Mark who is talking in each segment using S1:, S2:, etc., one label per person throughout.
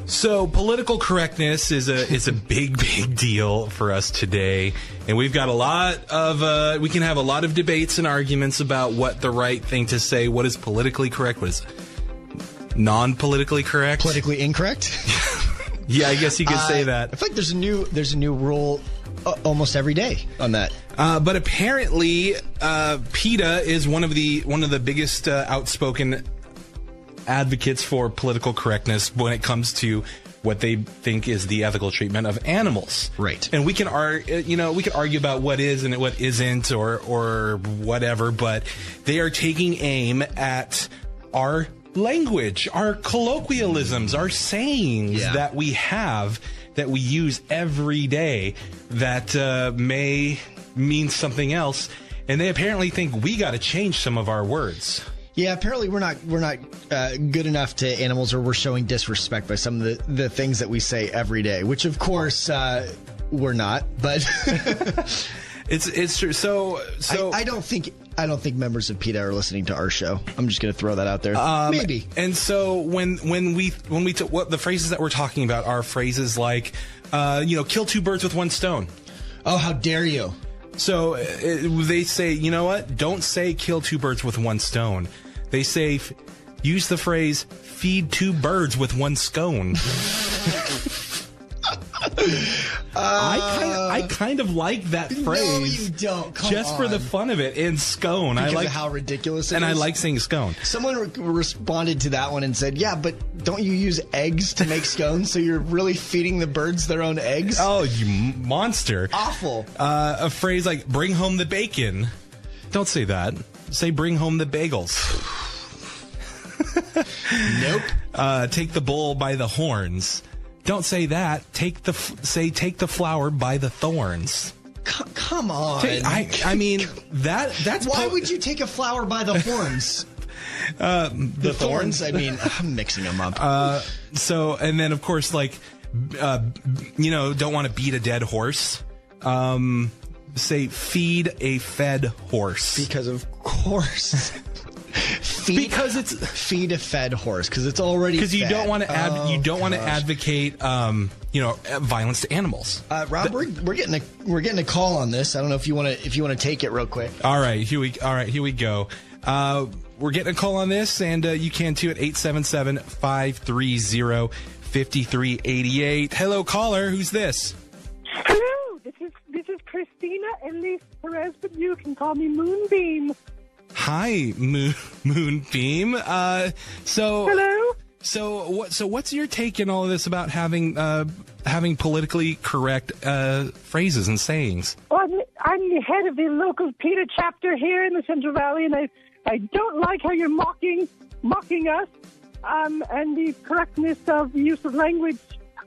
S1: So political correctness is a big deal for us today, and we've got a lot of we can have a lot of debates and arguments about what the right thing to say, what is politically correct, what is non-politically correct,
S2: politically incorrect.
S1: Yeah, I guess you could say that.
S2: I feel like there's a new rule almost every day on that.
S1: But apparently, Peta is one of the biggest outspoken advocates for political correctness when it comes to what they think is the ethical treatment of animals.
S2: Right.
S1: And we can argue about what is and what isn't or whatever, but they are taking aim at our language, our colloquialisms, our sayings that we have, that we use every day, that may mean something else. And they apparently think we got to change some of our words.
S2: Yeah, apparently we're not good enough to animals, or we're showing disrespect by some of the things that we say every day, which of course we're not. But
S1: it's true. So
S2: I don't think members of PETA are listening to our show. I'm just going to throw that out there. Maybe.
S1: And so when we what the phrases that we're talking about are phrases like kill two birds with one stone.
S2: Oh, how dare you!
S1: So they say, you know what? Don't say kill two birds with one stone. They say use the phrase feed two birds with one scone. I kind of like that phrase. No,
S2: you don't. Come
S1: just
S2: on.
S1: For the fun of it. And scone.
S2: Because
S1: I like
S2: of how ridiculous it is.
S1: And I like saying scone.
S2: Someone responded to that one and said, yeah, but don't you use eggs to make scones? So you're really feeding the birds their own eggs?
S1: Oh, you monster.
S2: Awful.
S1: A phrase like bring home the bacon. Don't say that. Say bring home the bagels.
S2: Nope.
S1: Take the bull by the horns. Don't say that. Take the flower by the thorns.
S2: Come on.
S1: I mean that's.
S2: Why would you take a flower by the horns? The thorns. I mean, I'm mixing them up.
S1: So, and then of course, like, don't want to beat a dead horse. Say feed a fed horse.
S2: Because of course. Feed a fed horse because it's already
S1: because you don't want to advocate violence to animals.
S2: Rob, we're getting a call on this. I don't know if you want to take it real quick.
S1: All right, here we go. We're getting a call on this, and you can too at 877-530-5388. Hello, caller. Who's this?
S3: Hello, this is Christina Elise Perez, but you can call me Moonbeam.
S1: Hi, Moonbeam.
S3: Hello.
S1: So what's your take in all of this about having politically correct phrases and sayings?
S3: Well, I'm the head of the local PETA chapter here in the Central Valley, and I don't like how you're mocking us and the correctness of the use of language.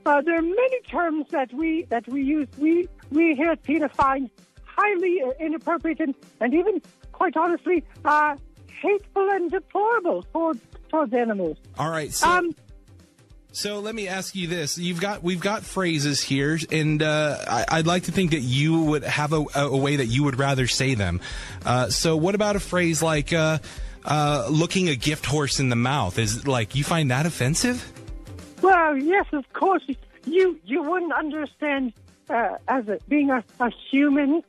S3: There are many terms that we use. We here at PETA find highly inappropriate and even, quite honestly, hateful and deplorable towards animals.
S1: All right, so let me ask you this: we've got phrases here, and I'd like to think that you would have a way that you would rather say them. So, what about a phrase like "looking a gift horse in the mouth"? Is like you find that offensive?
S3: Well, yes, of course. You wouldn't understand being a human.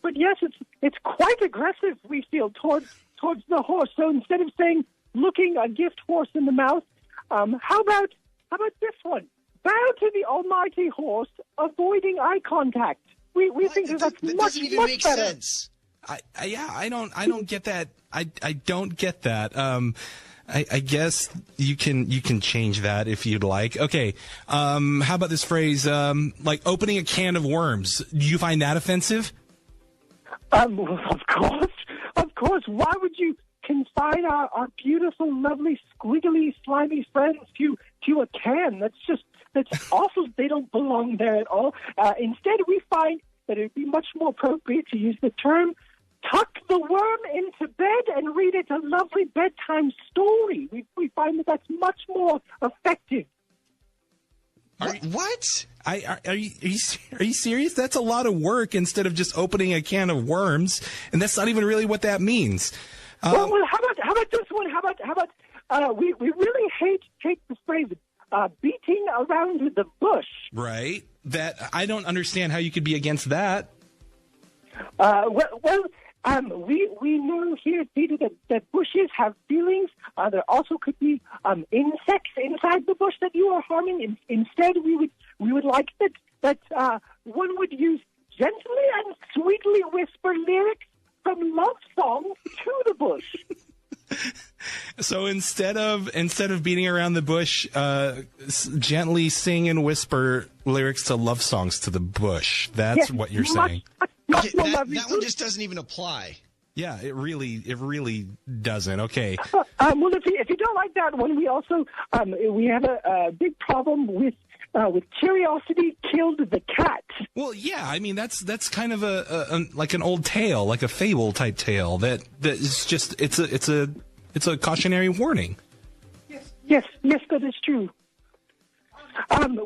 S3: But yes, it's quite aggressive, we feel, towards the horse. So instead of saying looking a gift horse in the mouth, how about this one? Bow to the almighty horse, avoiding eye contact. We think that's much
S2: doesn't even
S3: much
S2: make
S3: better.
S2: sense.
S1: I don't get that. I don't get that. I guess you can change that if you'd like. Okay. How about this phrase, like opening a can of worms? Do you find that offensive?
S3: Well, of course. Why would you confine our beautiful, lovely, squiggly, slimy friends to a can? That's awful. They don't belong there at all. Instead, we find that it would be much more appropriate to use the term tuck the worm into bed and read it a lovely bedtime story. We find that's much more effective.
S2: What?
S1: Are you serious? That's a lot of work instead of just opening a can of worms, and that's not even really what that means.
S3: Well, how about this one? How about we really hate the phrase beating around the bush.
S1: Right. That I don't understand how you could be against that.
S3: We know here at Peta that bushes have feelings. There also could be insects inside the bush that you are harming. Instead, we would like that one would use gently and sweetly whisper lyrics from love songs to the bush.
S1: So instead of beating around the bush, gently sing and whisper lyrics to love songs to the bush. That's what you're saying.
S2: That one just doesn't even apply.
S1: Yeah, it really doesn't. Okay.
S3: Well, if you don't like that one, we also we have a big problem with Curiosity Killed the Cat.
S1: Well, yeah, I mean that's kind of a like an old tale, like a fable type tale that is just it's a cautionary warning.
S3: Yes, that is true.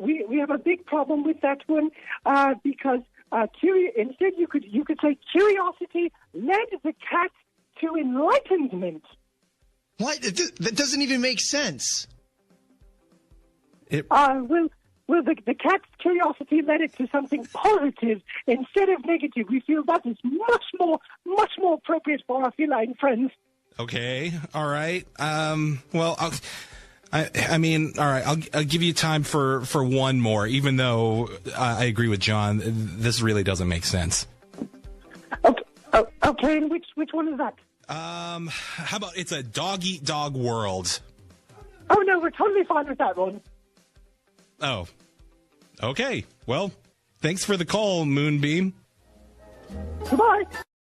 S3: We have a big problem with that one because instead you could say Curiosity led the cat to enlightenment.
S2: What? That doesn't even make sense.
S3: Well, the cat's curiosity led it to something positive instead of negative. We feel that is much more appropriate for our feline friends.
S1: Okay, all right. Well, I mean, all right. I'll give you time for one more, even though I agree with John. This really doesn't make sense.
S3: Okay. And which one is that?
S1: How about it's a dog eat dog world?
S3: Oh no, we're totally fine with that one.
S1: Oh, okay. Well, thanks for the call, Moonbeam.
S3: Goodbye.